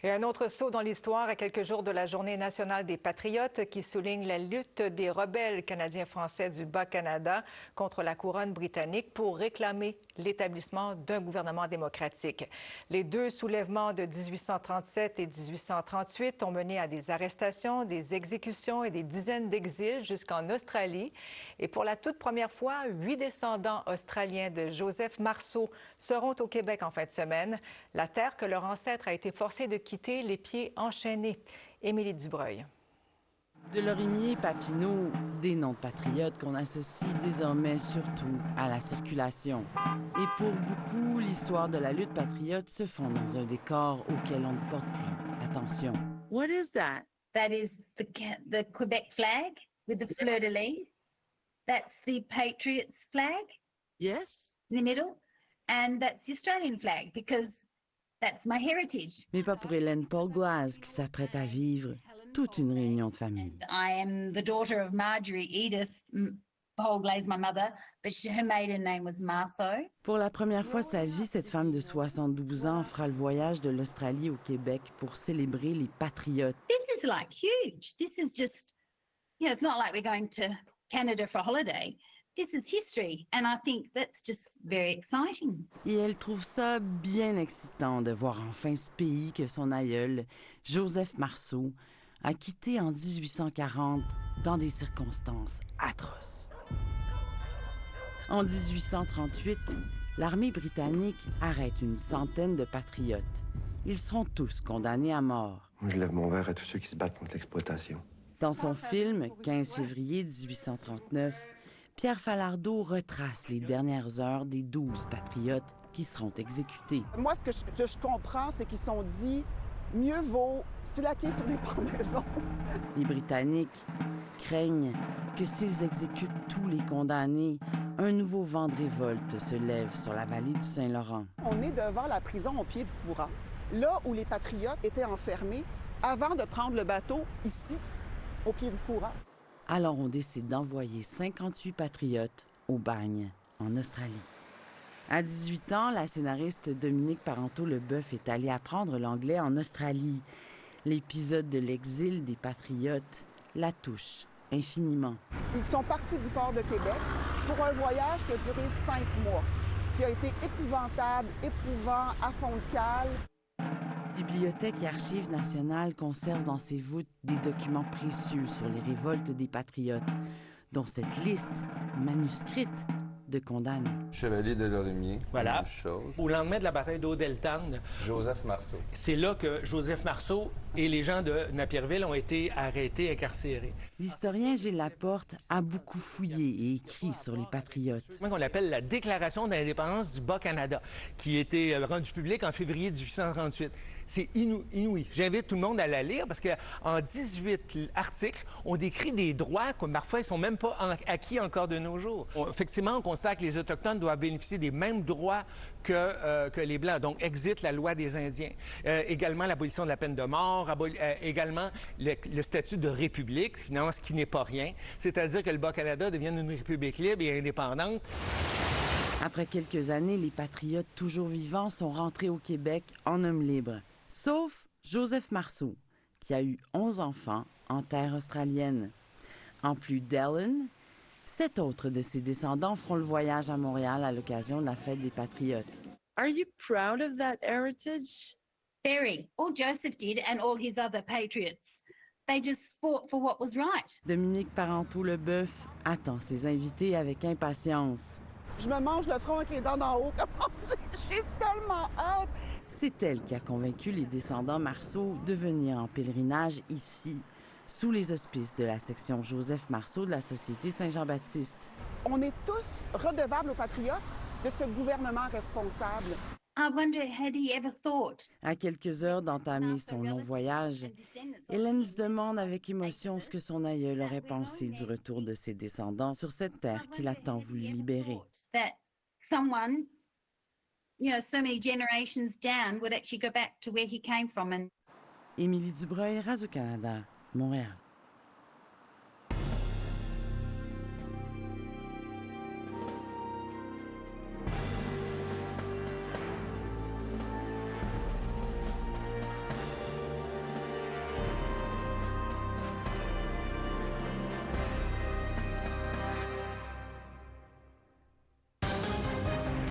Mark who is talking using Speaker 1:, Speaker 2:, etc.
Speaker 1: Et un autre saut dans l'histoire à quelques jours de la Journée nationale des Patriotes qui souligne la lutte des rebelles canadiens-français du Bas-Canada contre la couronne britannique pour réclamer l'établissement d'un gouvernement démocratique. Les deux soulèvements de 1837 et 1838 ont mené à des arrestations, des exécutions et des dizaines d'exils jusqu'en Australie. Et pour la toute première fois, 8 descendants australiens de Joseph Marceau seront au Québec en fin de semaine, la terre que leur ancêtre a été forcé de quitter les pieds enchaînés. Émilie Dubreuil.
Speaker 2: De Lorimier, Papineau, des noms de patriotes qu'on associe désormais surtout à la circulation. Et pour beaucoup, l'histoire de la lutte patriote se fonde dans un décor auquel on ne porte plus attention. What is that?
Speaker 3: That is the Quebec flag with the fleur-de-lis. That's the Patriots flag.
Speaker 2: Yes.
Speaker 3: In the middle. And that's the Australian flag because that's my heritage.
Speaker 2: Mais pas pour Hélène Paul Glass qui s'apprête à vivre toute une réunion de famille.
Speaker 3: I am the daughter of Marjorie Edith Paul Glass, my mother, but her maiden name was Marceau.
Speaker 2: Pour la première fois de sa vie, cette femme de 72 ans fera le voyage de l'Australie au Québec pour célébrer les patriotes.
Speaker 3: This is like huge. This is just, it's not like we're going to Canada for a holiday. This is history, and I think that's just very exciting.
Speaker 2: Et elle trouve ça bien excitant de voir enfin ce pays que son aïeul, Joseph Marceau, a quitté en 1840 dans des circonstances atroces. En 1838, l'armée britannique arrête une centaine de patriotes. Ils seront tous condamnés à mort.
Speaker 4: Moi, je lève mon verre à tous ceux qui se battent contre l'exploitation.
Speaker 2: Dans son film « 15 février 1839 », Pierre Falardeau retrace les dernières heures des 12 patriotes qui seront exécutés.
Speaker 5: Moi, ce que je comprends, c'est qu'ils sont dit « mieux vaut slacker sur les pendaisons ».
Speaker 2: Les Britanniques craignent que s'ils exécutent tous les condamnés, un nouveau vent de révolte se lève sur la vallée du Saint-Laurent.
Speaker 5: On est devant la prison au pied du courant, là où les patriotes étaient enfermés avant de prendre le bateau ici, au pied du courant.
Speaker 2: Alors on décide d'envoyer 58 patriotes au bagne, en Australie. À 18 ans, la scénariste Dominique Parenteau-Leboeuf est allée apprendre l'anglais en Australie. L'épisode de l'exil des patriotes la touche infiniment.
Speaker 5: Ils sont partis du port de Québec pour un voyage qui a duré 5 mois, qui a été épouvantable, éprouvant, à fond de cale.
Speaker 2: Bibliothèque et Archives nationales conservent dans ses voûtes des documents précieux sur les révoltes des patriotes, dont cette liste manuscrite de condamnés.
Speaker 6: Chevalier de Lorimier,
Speaker 7: voilà.
Speaker 6: Même chose.
Speaker 7: Au lendemain de la bataille d'Odeltan,
Speaker 6: Joseph Marceau.
Speaker 7: C'est là que Joseph Marceau et les gens de Napierville ont été arrêtés, incarcérés.
Speaker 2: L'historien Gilles Laporte a beaucoup fouillé et écrit sur les patriotes.
Speaker 7: C'est qu'on appelle la Déclaration d'indépendance du Bas-Canada, qui a été rendue publique en février 1838. C'est inouï. J'invite tout le monde à la lire parce qu'en 18 articles, on décrit des droits que parfois ils sont même pas acquis encore de nos jours. Effectivement, on constate que les Autochtones doivent bénéficier des mêmes droits que les Blancs. Donc, existe la loi des Indiens. Également, l'abolition de la peine de mort, également le statut de république, finalement, ce qui n'est pas rien. C'est-à-dire que le Bas-Canada devienne une république libre et indépendante.
Speaker 2: Après quelques années, les patriotes toujours vivants sont rentrés au Québec en hommes libres. Sauf Joseph Marceau, qui a eu 11 enfants en terre australienne. En plus d'Ellen, 7 autres de ses descendants feront le voyage à Montréal à l'occasion de la fête des Patriotes. Are you proud of that heritage?
Speaker 3: Very. All Joseph did and all his other patriots. They just fought for what was right.
Speaker 2: Dominique Parenteau-Leboeuf attend ses invités avec impatience.
Speaker 5: Je me mange le front avec les dents d'en haut, comme on dit. J'ai tellement hâte.
Speaker 2: C'est elle qui a convaincu les descendants Marceau de venir en pèlerinage ici, sous les auspices de la section Joseph Marceau de la Société Saint-Jean-Baptiste.
Speaker 5: On est tous redevables aux patriotes de ce gouvernement responsable.
Speaker 3: I wonder, had he ever thought?
Speaker 2: À quelques heures d'entamer son long voyage, Hélène se demande avec émotion ce que son aïeul aurait pensé du retour de ses descendants sur cette terre qu'il a tant voulu libérer.
Speaker 3: That someone, so many generations down would actually go back to where he came from.
Speaker 2: Émilie Dubreuil, Radio-Canada, Montréal.